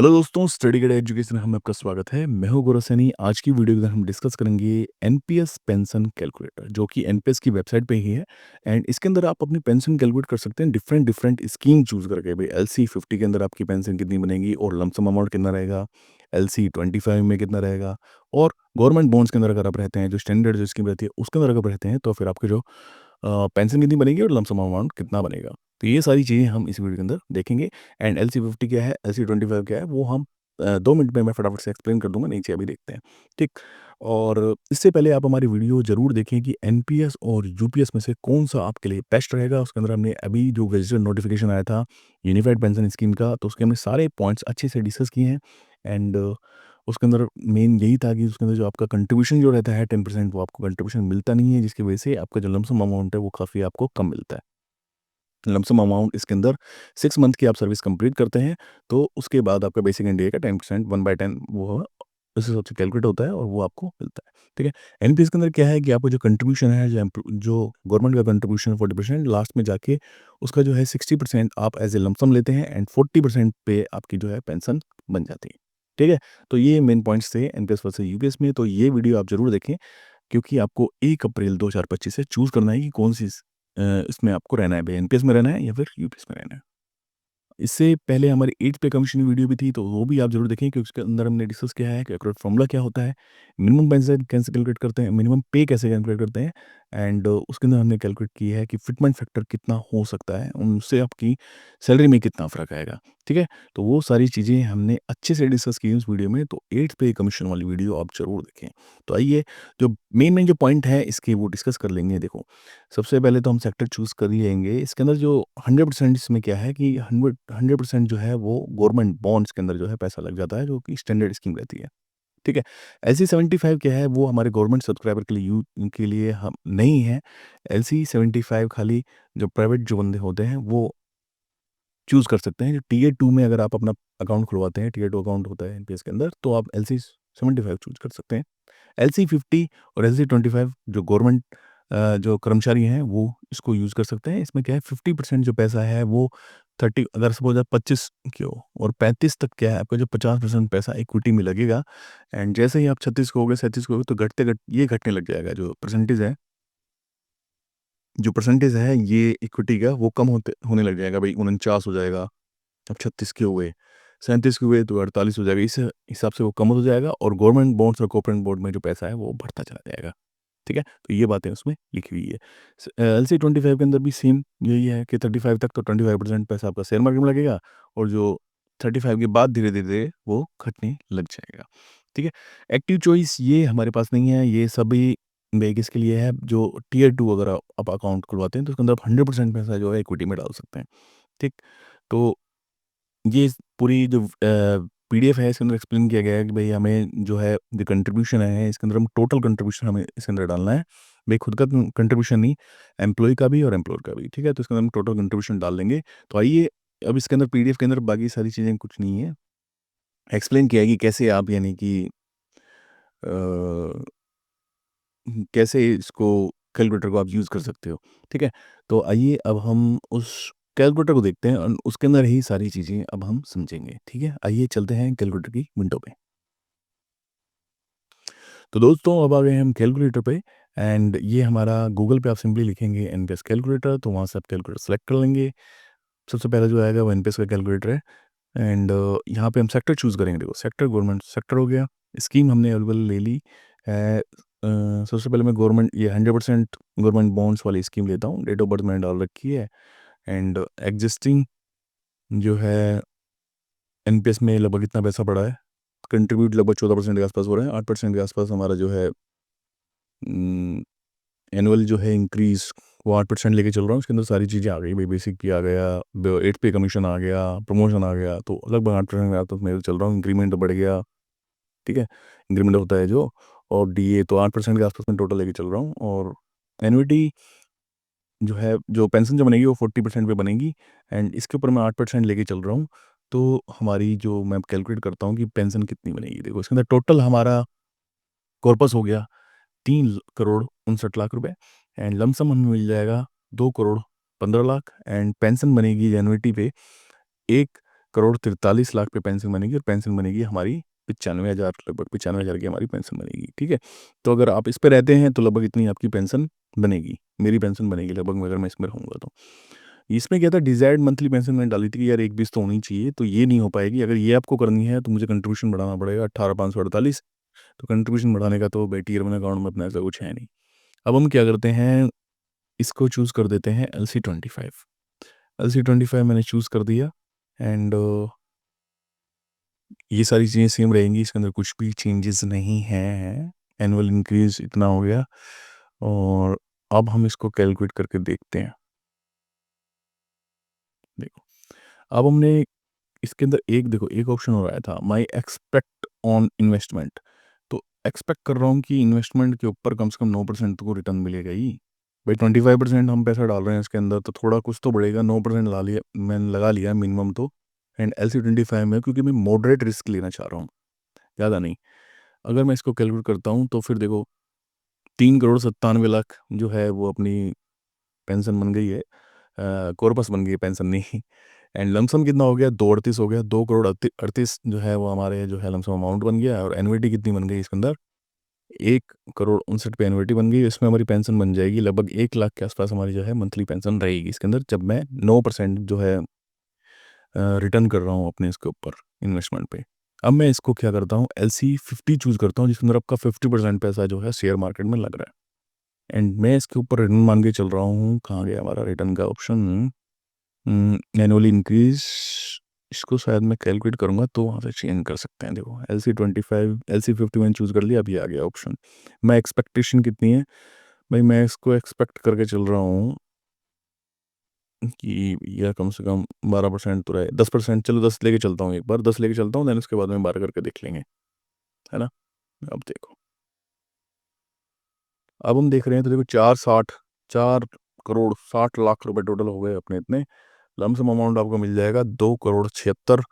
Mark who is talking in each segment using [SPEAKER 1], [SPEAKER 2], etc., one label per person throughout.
[SPEAKER 1] Hello दोस्तों, study guide education में आपका स्वागत है। मैं हूं गौरव सैनी। आज की वीडियो के अंदर हम डिस्कस करेंगे एनपीएस पेंशन कैलकुलेटर, जो कि एनपीएस की वेबसाइट पे ही है। एंड इसके अंदर आप अपनी पेंशन कैलकुलेट कर सकते हैं डिफरेंट डिफरेंट स्कीम चूज करके। भाई एलसी 50 के अंदर आपकी पेंशन कितनी बनेगी और लमसम अमाउंट कितना रहेगा, एलसी 25 में कितना रहेगा, और गवर्नमेंट बॉन्ड्स के अंदर अगर आप रहते हैं, जो स्टैंडर्ड जो स्कीम रहती है उसके अंदर अगर रहते हैं, तो फिर आपके जो पेंशन कितनी बनेगी और लमसम अमाउंट कितना बनेगा। तो ये सारी चीज़ें हम इस वीडियो के अंदर देखेंगे। एंड एलसी 50 क्या है, एलसी 25 क्या है, वो हम 2 मिनट में मैं फटाफट से एक्सप्लेन कर दूँगा, नीचे अभी देखते हैं, ठीक? और इससे पहले आप हमारी वीडियो ज़रूर देखें कि एनपीएस और यूपीएस में से कौन-सा आपके लिए बेस्ट रहेगा। उसके अंदर हमने अभी जो गज़ेटेड नोटिफ़िकेशन आया था यूनिफाइड पेंशन स्कीम का, तो उसके हमने सारे पॉइंट्स अच्छे से डिस्कस किए हैं। एंड उसके अंदर मेन यही था कि उसके अंदर जो आपका कंट्रीब्यूशन जो रहता है 10%, वो आपको कंट्रीब्यूशन मिलता नहीं है, जिसकी वजह से आपका जो लमसम अमाउंट है वो काफ़ी आपको कम मिलता है। लमसम अमाउंट इसके अंदर 6 मंथ की आप सर्विस कंप्लीट करते हैं, तो उसके बाद आपका बेसिक एनडीए का 10% 1/10 वो उस हिसाब से कैलकुलेट होता है और वो आपको मिलता है, ठीक है? एनपीएस के अंदर क्या है कि आपको जो कंट्रीब्यूशन है, जो गवर्नमेंट का कंट्रीब्यूशन 40%, लास्ट में जाके उसका जो है 60% आप एज़ ए लमसम लेते हैं एंड 40% पे आपकी जो है पेंशन बन जाती है, ठीक है? तो ये मेन पॉइंट्स थे एनपीएस वर्सेस यूपीएस में। तो ये वीडियो आप ज़रूर देखें, क्योंकि आपको 1 अप्रैल 2025 से चूज़ करना है कि कौन-सी इसमें आपको रहना है, भई एनपीएस में रहना है या फिर यूपीएस में रहना है। इससे पहले हमारी एज पे कमीशन वीडियो भी थी, तो वो भी आप ज़रूर देखें, क्योंकि उसके अंदर हमने डिस्कस किया है कि एक्यूरेट फ़ॉर्मूला क्या होता है, मिनिमम पेंशन कैसे कैलकुलेट करते हैं, मिनिमम पे कैसे कैलकुलेट करते हैं, एंड उसके अंदर हमने कैलकुलेट की है कि फिटमेंट फैक्टर कितना हो सकता है, उनसे आपकी सैलरी में कितना फ़र्क आएगा, ठीक है? तो वो सारी चीज़ें हमने अच्छे से डिस्कस की उस वीडियो में, तो एज पे कमीशन वाली वीडियो आप ज़रूर देखें। तो आइए, जो मेन जो पॉइंट है इसके वो डिस्कस कर लेंगे। देखो, सबसे पहले तो हम सेक्टर चूज़ कर ही लेंगे। इसके अंदर जो 100% इसमें क्या है कि 100% जो है वो गवर्नमेंट बॉन्ड्स के अंदर जो है पैसा लग जाता है, जो कि स्टैंडर्ड स्कीम रहती है, ठीक है? एलसी 75 क्या है, वो हमारे गवर्नमेंट सब्सक्राइबर के लिए के लिए हम नहीं है। एलसी 75 खाली जो प्राइवेट जो बंदे होते हैं वो चूज़ कर सकते हैं। टियर 2 में अगर आप अपना अकाउंट खुलवाते हैं, टियर 2 अकाउंट होता है एनपीएस के अंदर, तो आप एलसी 75 चूज़ कर सकते हैं। एलसी 50 और एलसी 25 जो गवर्नमेंट जो कर्मचारी हैं वो इसको यूज़ कर सकते हैं। इसमें क्या है, 50% जो पैसा है वो 30, अगर सपोज़ आप 25 के हो और 35 तक क्या है, आपका जो 50% पैसा इक्विटी में लगेगा। एंड जैसे ही आप 36 को हो गए, 37 को हो गए, तो ये घटने लग जाएगा। जो परसेंटेज है ये इक्विटी का, वो कम होते होने लग जाएगा। भाई 49 हो जाएगा, अब 36 के हुए, 37 के हुए तो 48 हो जाएगा। इस हिसाब से वो कम हो जाएगा और गवर्नमेंट बॉन्ड्स और कॉर्पोरेट बॉन्ड में जो पैसा है वो बढ़ता चला जाएगा। ठीक है? तो ये बातें उसमें लिखी हुई है। एलसी 25 के अंदर भी सेम यही है कि 35 तक तो 25% पैसा आपका शेयर मार्केट में लगेगा, और जो 35 के बाद धीरे-धीरे वो घटने लग जाएगा। ठीक है? एक्टिव चॉइस ये हमारे पास नहीं है, ये सभी में किसके लिए है, जो टियर 2 अगर आप अकाउंट खुलवाते हैं, तो उसके अंदर आप 100% पैसा जो है इक्विटी में डाल सकते हैं। ठीक? तो ये पूरी जो पीडीएफ है, इसके अंदर एक्सप्लेन किया गया है कि भई हमें जो है जो कंट्रीब्यूशन है इसके अंदर हम टोटल कंट्रीब्यूशन हमें इसके अंदर डालना है। भई खुद का कंट्रीब्यूशन नहीं, एम्प्लॉयी का भी और एम्प्लॉयर का भी, ठीक है? तो इसके अंदर हम टोटल कंट्रीब्यूशन डाल देंगे। तो आइए, अब इसके अंदर पीडीएफ के अंदर बाकी सारी चीज़ें कुछ नहीं है। एक्सप्लेन किया है कि कैसे आप, यानी कि अ, कैसे इसको कैलकुलेटर को आप यूज़ कर सकते हो, ठीक है? तो आइए अब हम उस कैलकुलेटर को देखते हैं और उसके अंदर ही सारी चीज़ें अब हम समझेंगे, ठीक है? आइए चलते हैं कैलकुलेटर की विंडो पे। तो दोस्तों, अब आ गए हम कैलकुलेटर पे। एंड ये हमारा गूगल पे आप सिंपली लिखेंगे एनपीएस कैलकुलेटर, तो वहाँ से आप कैलकुलेटर सेलेक्ट कर लेंगे। सबसे पहले जो आएगा वो एनपीएस का कैलकुलेटर है। एंड यहाँ पे हम सेक्टर चूज़ करेंगे। देखो, सेक्टर गवर्नमेंट सेक्टर हो गया। स्कीम हमने अवेलेबल ले ली है। सबसे पहले मैं गवर्नमेंट, ये 100% गवर्नमेंट बॉन्ड्स वाली स्कीम लेता हूँ। डेट ऑफ बर्थ मैंने डाल रखी है। एंड एग्जिस्टिंग जो है एनपीएस में लगभग इतना पैसा पड़ा है। कंट्रीब्यूट लगभग 14% के आसपास हो रहा है। 8% के आसपास हमारा जो है एनुअल जो है इंक्रीज़, वो 8% लेके चल रहा हूँ। उसके अंदर सारी चीज़ें आ गई भाई, बेसिक पे आ गया, 8 पे कमीशन आ गया, प्रमोशन आ गया, तो लगभग 8% के आसपास मैं चल रहा हूँ। इंक्रीमेंट बढ़ गया, ठीक है? इंक्रीमेंट होता है जो, और डीए तो 8% के आसपास मैं टोटल लेके चल रहा हूँ। और एन्युइटी जो है, जो पेंशन जो बनेगी वो 40% पे बनेगी। एंड इसके ऊपर मैं 8% लेके चल रहा हूँ। तो हमारी जो मैं कैलकुलेट करता हूँ कि पेंशन कितनी बनेगी। देखो, इसके अंदर टोटल हमारा कॉर्पस हो गया 3,59,60,00,000 रुपए। एंड लमसम हमें मिल जाएगा 2,15,00,000। एंड पेंशन बनेगी एन्युइटी पे करोड़ 43 लाख पे पेंशन बनेगी और पेंशन बनेगी हमारी 95,000, लगभग 95,000 की हमारी पेंशन बनेगी, ठीक है। तो अगर आप इस पे रहते हैं तो लगभग इतनी आपकी पेंशन बनेगी, मेरी पेंशन बनेगी लगभग, अगर मैं इसमें रहूँगा तो। इसमें क्या था, डिज़ायर्ड मंथली पेंशन मैंने डाली थी कि यार 1-20 तो होनी चाहिए, तो ये नहीं हो पाएगी। अगर ये आपको करनी है तो मुझे कंट्रीब्यूशन बढ़ाना पड़ेगा 18,548। तो कंट्रीब्यूशन बढ़ाने का तो भाई टियर 1 अकाउंट में अपना ऐसा कुछ है नहीं। अब हम क्या करते हैं, इसको चूज़ कर देते हैं LC25। LC25 मैंने चूज़ कर दिया एंड ये सारी चीज़ें सेम रहेंगी, इसके अंदर कुछ भी चेंजेस नहीं हैं। एनुअल इंक्रीज़ इतना हो गया और अब हम इसको कैलकुलेट करके देखते हैं। देखो, अब हमने इसके अंदर एक देखो एक ऑप्शन और आया था, माई एक्सपेक्ट ऑन इन्वेस्टमेंट। तो एक्सपेक्ट कर रहा हूँ कि इन्वेस्टमेंट के ऊपर कम से कम 9% तो रिटर्न मिलेगा ही। भाई 25% हम पैसा डाल रहे हैं इसके अंदर, तो थोड़ा कुछ तो बढ़ेगा। 9% ला लिया मैंने, लगा लिया मिनिमम तो। एंड LC25 में, क्योंकि मैं मॉडरेट रिस्क लेना चाह रहा हूँ, ज़्यादा नहीं। अगर मैं इसको कैलकुलेट करता हूँ तो फिर देखो 3,97,00,000 जो है वो अपनी पेंशन बन गई है, कॉर्पस बन गई है, पेंशन नहीं। एंड लमसम कितना हो गया, 238 हो गया। 2 करोड़ 38 जो है वो हमारे जो है लमसम अमाउंट बन गया। और एनुइटी कितनी बन गई इसके अंदर, 1 करोड़ 59 पे एनुइटी बन गई। इसमें हमारी पेंशन बन जाएगी लगभग 1 लाख के आसपास, हमारी जो है मंथली पेंशन रहेगी इसके अंदर, जब मैं 9% जो है रिटर्न कर रहा हूँ अपने इसके ऊपर इन्वेस्टमेंट पे। अब मैं इसको क्या करता हूँ, LC50 चूज़ करता हूँ, जिसके अंदर आपका 50% पैसा जो है शेयर मार्केट में लग रहा है। एंड मैं इसके ऊपर रिटर्न मान के चल रहा हूँ, कहाँ गया हमारा रिटर्न का ऑप्शन, एनुअली इंक्रीज। इसको शायद मैं कैलकुलेट करूँगा तो वहाँ से चेंज कर सकते हैं। देखो LC25 LC50 मैंने चूज़ कर लिया, अभी आ गया ऑप्शन। मैं एक्सपेक्टेशन कितनी है भाई, मैं इसको एक्सपेक्ट करके चल रहा हूँ कि यह कम से कम 12% तो रहे, 10%, चलो 10 लेके चलता हूँ, एक बार 10 लेके चलता हूँ, देन उसके बाद में 12 करके देख लेंगे, है ना। अब देखो, अब हम देख रहे हैं तो देखो 4 करोड़ 60 लाख रुपए टोटल हो गए अपने इतने। लमसम अमाउंट आपको मिल जाएगा 2 करोड़ 76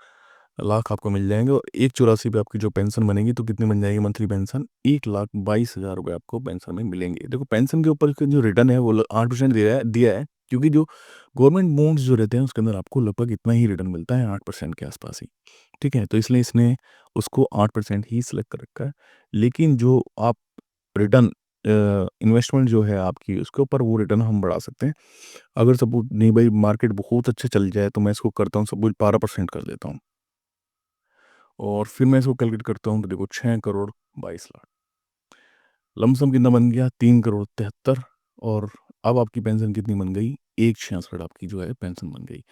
[SPEAKER 1] लाख आपको मिल जाएंगे। और 184 पे आपकी जो पेंशन बनेगी तो कितनी बन जाएगी मंथली पेंशन, 1,22,000 रुपये आपको पेंशन में मिलेंगे। देखो पेंशन के ऊपर जो रिटर्न है वो 8% दिया है, क्योंकि जो गवर्नमेंट बॉन्ड्स जो रहते हैं उसके अंदर आपको लगभग इतना ही रिटर्न मिलता है, 8% के आसपास ही, ठीक है। तो इसलिए इसने उसको 8% ही सिलेक्ट कर रखा है। लेकिन जो आप रिटर्न इन्वेस्टमेंट जो है आपकी, उसके ऊपर वो रिटर्न हम बढ़ा सकते हैं। अगर सपोज़ नहीं भाई मार्केट बहुत अच्छा चल जाए तो मैं इसको करता हूँ, सपोज़ 12% कर देता हूँ। और फिर मैं इसको कैलकुलेट करता हूँ तो देखो 6 करोड़ 22 लाख, लमसम कितना बन गया, 3 करोड़ 73। और अब आपकी पेंशन कितनी बन गई, 1,66 आपकी जो है पेंशन बन गई।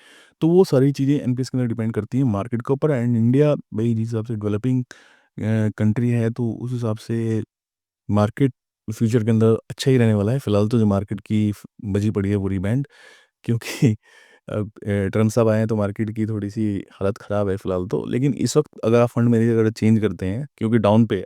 [SPEAKER 1] तो वो सारी चीज़ें एनपीएस के अंदर डिपेंड करती हैं मार्केट के ऊपर। एंड इंडिया भाई जिस हिसाब से डेवलपिंग कंट्री है, तो उस हिसाब से मार्केट फ्यूचर के अंदर अच्छा ही रहने वाला है। फिलहाल तो जो मार्केट की बजी पड़ी है पूरी बैंड, क्योंकि अब ट्रम्प साहब आए हैं तो मार्केट की थोड़ी-सी हालत ख़राब है फ़िलहाल तो। लेकिन इस वक़्त अगर आप फंड मैनेजर अगर चेंज करते हैं, क्योंकि डाउन पे है,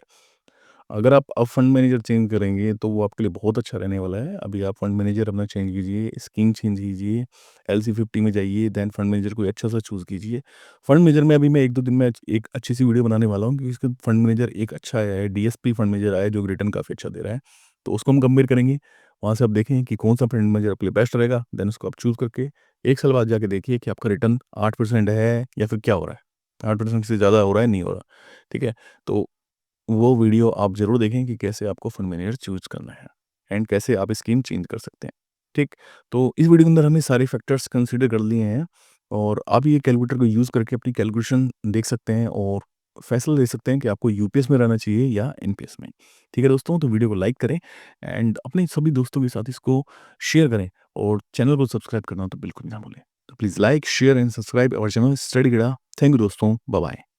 [SPEAKER 1] अगर आप अब फंड मैनेजर चेंज करेंगे तो वो आपके लिए बहुत अच्छा रहने वाला है। अभी आप फंड मैनेजर अपना चेंज कीजिए, स्कीम चेंज कीजिए, LC50 में जाइए, देन फंड मैनेजर कोई अच्छा-सा चूज़ कीजिए। फंड मैनेजर में अभी मैं 1-2 दिन में एक अच्छी-सी वीडियो बनाने वाला हूँ, क्योंकि इसका फंड मैनेजर एक अच्छा आया है, DSP फंड मैनेजर आया है जो रिटर्न काफ़ी अच्छा दे रहा है। तो उसको हम कंपेयर करेंगे, वहाँ से आप देखें कि कौन-सा फंड मैनेजर आपके लिए बेस्ट रहेगा, देन उसको आप चूज़ करके 1 साल बाद जाके देखिए कि आपका रिटर्न 8% है या फिर क्या हो रहा है। 8% से ज़्यादा हो रहा है, नहीं हो रहा, ठीक है? तो वो वीडियो आप ज़रूर देखें कि कैसे आपको फंड मैनेजर चूज़ करना है एंड कैसे आप स्कीम चेंज कर सकते हैं, ठीक? तो इस वीडियो के अंदर हमने सारे फैक्टर्स कंसीडर कर लिए हैं और आप ये कैलकुलेटर को यूज़ करके अपनी कैलकुलेशन देख सकते हैं और फैसला ले सकते हैं कि आपको यूपीएस में रहना चाहिए या एनपीएस में। ठीक है दोस्तों, तो वीडियो को लाइक करें एंड अपने सभी दोस्तों के साथ इसको शेयर करें और चैनल को सब्सक्राइब करना तो बिल्कुल ना भूलें। तो please like, share and subscribe our channel study गीड़ा। थैंक यू दोस्तों, बाय बाय।